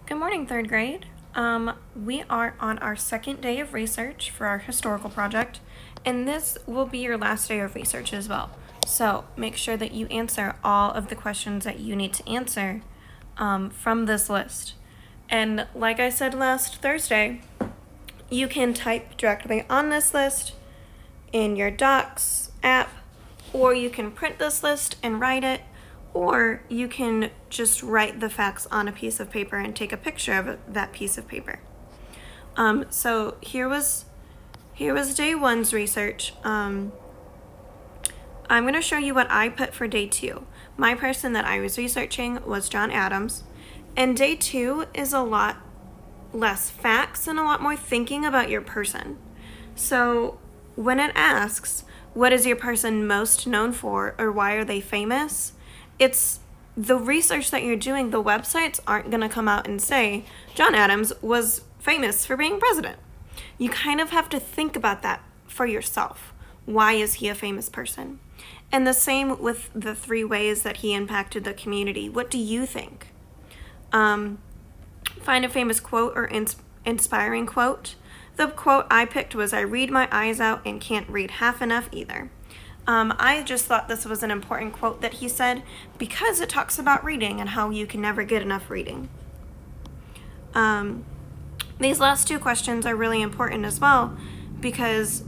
Good morning, third grade. We are on our second day of research for our historical project, and this will be your last day of research as well. So make sure that you answer all of the questions that you need to answer from this list. And like I said last Thursday, you can type directly on this list in your Docs app, or you can print this list and write it, or you can just write the facts on a piece of paper and take a picture of that piece of paper. So here was day one's research. I'm going to show you what I put for day two. My person that I was researching was John Adams, and day two is a lot less facts and a lot more thinking about your person. So when it asks, what is your person most known for, or why are they famous? It's the research that you're doing. The websites aren't going to come out and say, John Adams was famous for being president. You kind of have to think about that for yourself. Why is he a famous person? And the same with the 3 ways that he impacted the community. What do you think? Find a famous quote or inspiring quote. The quote I picked was, I read my eyes out and can't read half enough either. I just thought this was an important quote that he said because it talks about reading and how you can never get enough reading. These last 2 questions are really important as well because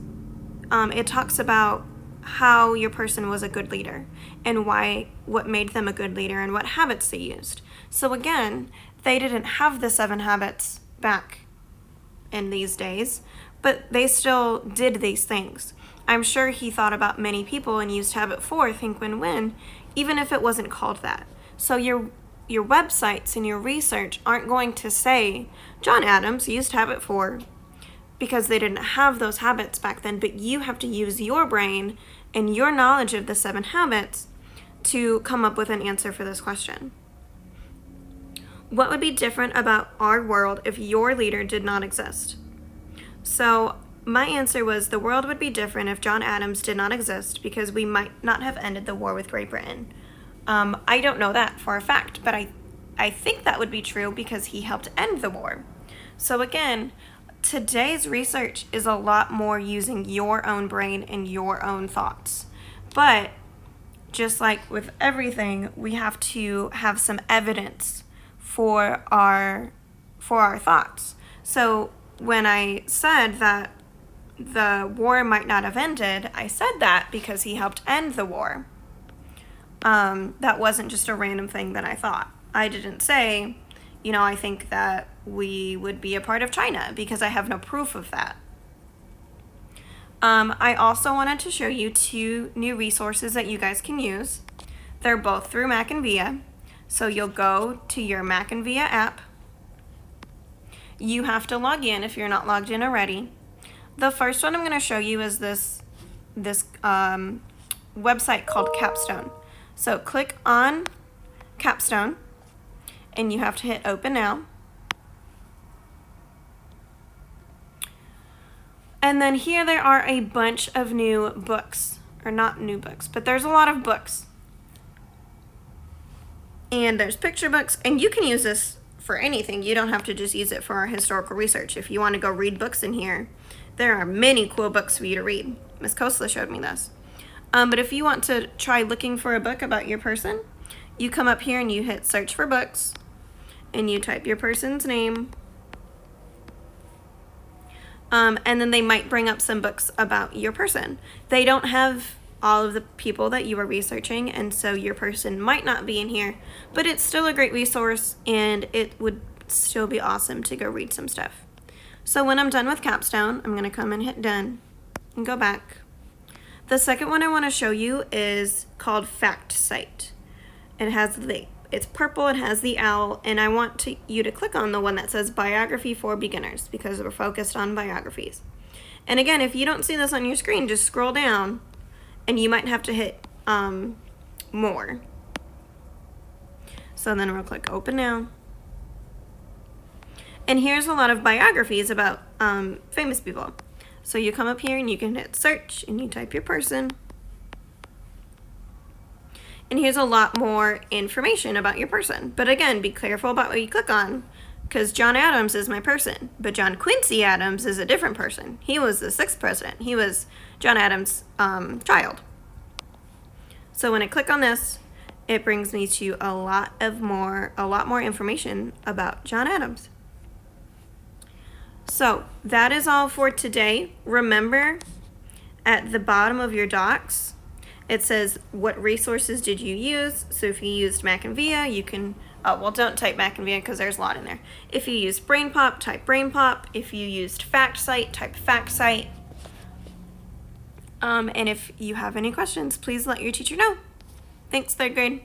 it talks about how your person was a good leader and what made them a good leader and what habits they used. So again, they didn't have the 7 habits back in these days, but they still did these things. I'm sure he thought about many people and used habit 4, think, win, win, even if it wasn't called that. So your websites and your research aren't going to say John Adams used habit 4 because they didn't have those habits back then, but you have to use your brain and your knowledge of the 7 habits to come up with an answer for this question. What would be different about our world if your leader did not exist? So my answer was the world would be different if John Adams did not exist because we might not have ended the war with Great Britain. I don't know that for a fact, but I think that would be true because he helped end the war. So again, today's research is a lot more using your own brain and your own thoughts. But just like with everything, we have to have some evidence for our thoughts. So when I said that the war might not have ended, I said that because he helped end the war. That wasn't just a random thing that I thought. I didn't say, I think that we would be a part of China because I have no proof of that. I also wanted to show you 2 new resources that you guys can use. They're both through Mac and VIA. So you'll go to your Mac and VIA app. You have to log in if you're not logged in already. The first one I'm going to show you is this website called Capstone. So click on Capstone and you have to hit open now. And then here there are a bunch of new books, or not new books, but there's a lot of books. And there's picture books, and you can use this for anything. You don't have to just use it for our historical research. If you want to go read books in here, there are many cool books for you to read. Miss Kosla showed me this. But if you want to try looking for a book about your person, you come up here and you hit search for books, and you type your person's name. And then they might bring up some books about your person. They don't have all of the people that you are researching, and so your person might not be in here, but it's still a great resource and it would still be awesome to go read some stuff. So when I'm done with Capstone, I'm going to come and hit done and go back. The second one I want to show you is called FactSite. It's purple, it has the owl, and I want you to click on the one that says Biography for Beginners because we're focused on biographies. And again, if you don't see this on your screen, just scroll down and you might have to hit more. So then we'll click open now. And here's a lot of biographies about famous people. So you come up here and you can hit search and you type your person. And here's a lot more information about your person. But again, be careful about what you click on because John Adams is my person, but John Quincy Adams is a different person. He was the 6th president. He was John Adams' child. So when I click on this, it brings me to a lot more information about John Adams. So that is all for today. Remember, at the bottom of your docs, it says what resources did you use. So if you used Mac and Via, you can, don't type Mac and Via because there's a lot in there. If you used BrainPop, type BrainPop. If you used FactSite, type FactSite. And if you have any questions, please let your teacher know. Thanks, 3rd grade.